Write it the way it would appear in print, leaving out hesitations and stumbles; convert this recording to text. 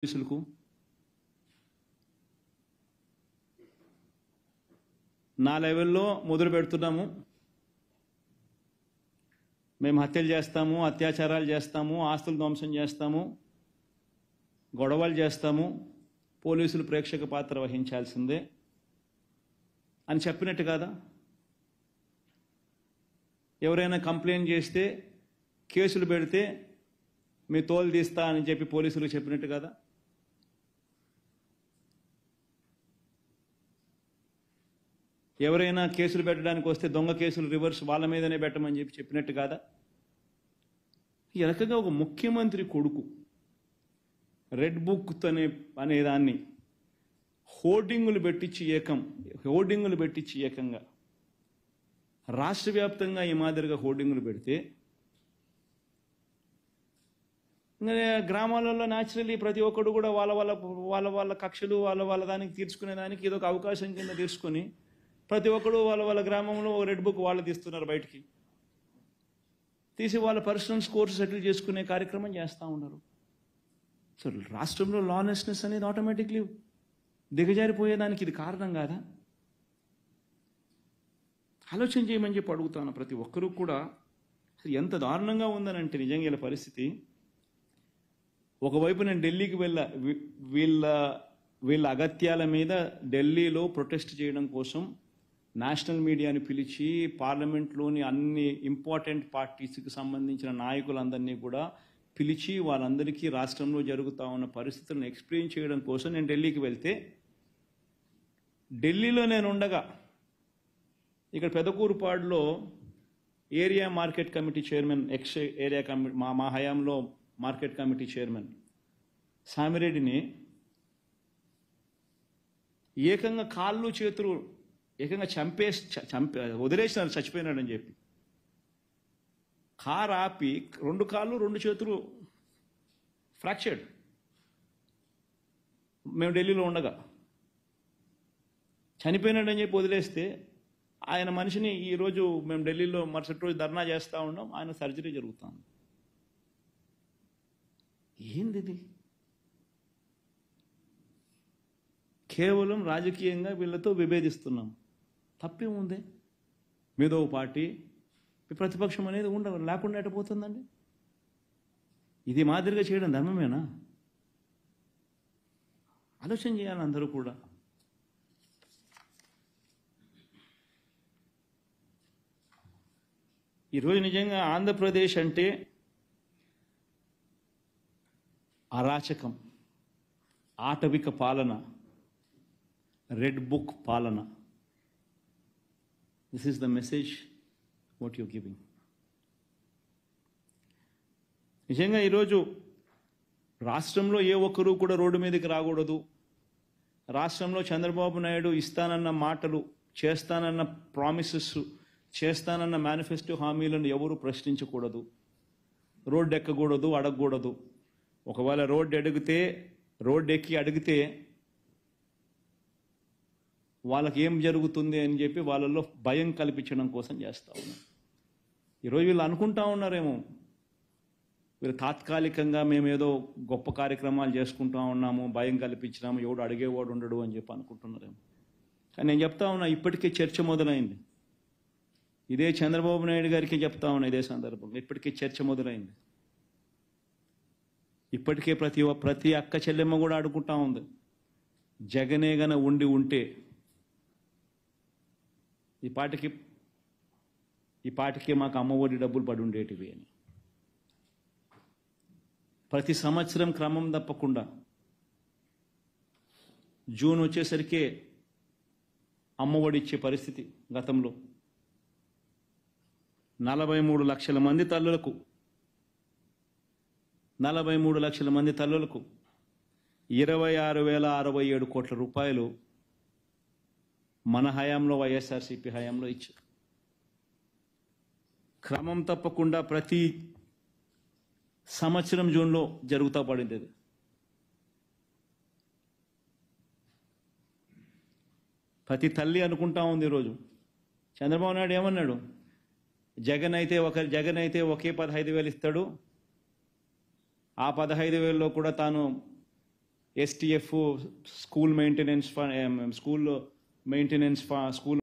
పోలీసులకు నా లెవెల్లో మొదలు పెడుతున్నాము. మేము హత్యలు చేస్తాము, అత్యాచారాలు చేస్తాము, ఆస్తులు ధ్వంసం చేస్తాము, గొడవలు చేస్తాము, పోలీసులు ప్రేక్షక పాత్ర వహించాల్సిందే అని చెప్పినట్టు కాదా? ఎవరైనా కంప్లైంట్ చేస్తే కేసులు పెడితే మీ తోలు తీస్తా అని చెప్పి పోలీసులు చెప్పినట్టు కదా? ఎవరైనా కేసులు పెట్టడానికి వస్తే దొంగ కేసులు రివర్స్ వాళ్ళ మీదనే పెట్టమని చెప్పి చెప్పినట్టు కాదా? ఈ రకంగా ఒక ముఖ్యమంత్రి కొడుకు రెడ్ బుక్ అనేదాన్ని హోర్డింగులు పెట్టించి ఏకంగా రాష్ట్ర వ్యాప్తంగా ఈ మాదిరిగా హోర్డింగులు పెడితే గ్రామాలలో న్యాచురల్లీ ప్రతి ఒక్కడు కూడా వాళ్ళ కక్షలు వాళ్ళ దానికి తీర్చుకునేదానికి ఏదో ఒక అవకాశం కింద తీసుకొని ప్రతి ఒక్కడు వాళ్ళ గ్రామంలో రెడ్ బుక్ వాళ్ళు తీస్తున్నారు, బయటికి తీసి వాళ్ళ పర్సనల్ స్కోర్స్ సెటిల్ చేసుకునే కార్యక్రమం చేస్తూ ఉన్నారు. సో రాష్ట్రంలో లానెస్నెస్ అనేది ఆటోమేటిక్లీ దిగజారిపోయేదానికి ఇది కారణం కాదా? ఆలోచన చేయమని చెప్పి అడుగుతాను. ప్రతి ఒక్కరూ కూడా అసలు ఎంత దారుణంగా ఉందనంటే నిజంగా ఇలా పరిస్థితి. ఒకవైపు నేను ఢిల్లీకి వీళ్ళ అగత్యాల మీద ఢిల్లీలో ప్రొటెస్ట్ చేయడం కోసం నేషనల్ మీడియాని పిలిచి పార్లమెంట్లోని అన్ని ఇంపార్టెంట్ పార్టీస్కి సంబంధించిన నాయకులందరినీ కూడా పిలిచి వాళ్ళందరికీ రాష్ట్రంలో జరుగుతూ ఉన్న పరిస్థితులను ఎక్స్ప్లెయిన్ చేయడం కోసం నేను ఢిల్లీకి వెళ్తే, ఢిల్లీలో నేను ఉండగా ఇక్కడ పెదకూరుపాడులో area market committee chairman, ex area committee మా హయాంలో మార్కెట్ కమిటీ చైర్మన్ సామిరెడ్డిని ఏకంగా కాళ్ళు చేతులు ఏకంగా వదిలేసినారు, చచ్చిపోయినాడని చెప్పి. కారు ఆపి 2 కాళ్ళు 2 చేతులు ఫ్రాక్చర్డ్. మేము ఢిల్లీలో ఉండగా చనిపోయినాడని చెప్పి వదిలేస్తే ఆయన మనిషిని ఈరోజు మేము ఢిల్లీలో మరుసటి రోజు ధర్నా చేస్తూ ఉన్నాం, ఆయన సర్జరీ జరుగుతుంది. ఏంది? కేవలం రాజకీయంగా వీళ్ళతో విభేదిస్తున్నాం. తప్పేముంది? మీదో పార్టీ ప్రతిపక్షం అనేది లేకుండా ఎట్టపోతుందండి? ఇది మాదిరిగా చేయడం ధర్మమేనా? ఆలోచన చేయాలి అందరూ కూడా. ఈరోజు నిజంగా ఆంధ్రప్రదేశ్ అంటే అరాచకం, ఆటవిక పాలన, రెడ్ బుక్ పాలన. This is the message what you giving. నిజంగా ఈరోజు రాష్ట్రంలో ఏ ఒక్కరూ కూడా రోడ్డు మీదకి రాకూడదు. రాష్ట్రంలో చంద్రబాబు నాయుడు ఇస్తానన్న మాటలు, చేస్తానన్న ప్రామిసెస్, చేస్తానన్న మేనిఫెస్టో హామీలను ఎవరు ప్రశ్నించకూడదు, రోడ్డు ఎక్కకూడదు, అడగకూడదు. ఒకవేళ రోడ్డు ఎక్కి అడిగితే వాళ్ళకి ఏం జరుగుతుంది అని చెప్పి వాళ్ళల్లో భయం కల్పించడం కోసం చేస్తూ ఉన్నారు. ఈరోజు వీళ్ళు అనుకుంటా ఉన్నారేమో, వీళ్ళు తాత్కాలికంగా మేమేదో గొప్ప కార్యక్రమాలు చేసుకుంటా ఉన్నాము, భయం కల్పించినాము, ఎవడు అడిగేవాడు ఉండడు అని చెప్పి అనుకుంటున్నారేమో. కానీ నేను చెప్తా ఉన్నా, ఇప్పటికే చర్చ మొదలైంది. ఇదే చంద్రబాబు నాయుడు గారికి చెప్తా ఉన్నా ఇదే సందర్భంగా, ఇప్పటికే చర్చ మొదలైంది. ఇప్పటికే ప్రతి అక్క చెల్లెమ్మ కూడా అడుగుంటా ఉంది, జగనే గన ఉంటే ఈ పాటికి మాకు అమ్మఒడి డబ్బులు పడి ఉండేటివి అని. ప్రతి సంవత్సరం క్రమం తప్పకుండా జూన్ వచ్చేసరికి అమ్మఒడి ఇచ్చే పరిస్థితి. గతంలో 43 లక్షల మంది తల్లులకు 26,067 కోట్ల రూపాయలు మన హయాంలో, వైఎస్ఆర్సీపీ హయాంలో ఇచ్చారు. క్రమం తప్పకుండా ప్రతి సంవత్సరం జూన్లో జరుగుతూ పడింది. ప్రతి తల్లి అనుకుంటా ఉంది. ఈరోజు చంద్రబాబు నాయుడు ఏమన్నాడు? జగన్ అయితే ఒకే 15,000 ఇస్తాడు, ఆ 15,000లో కూడా తాను STF school maintenance school maintenance school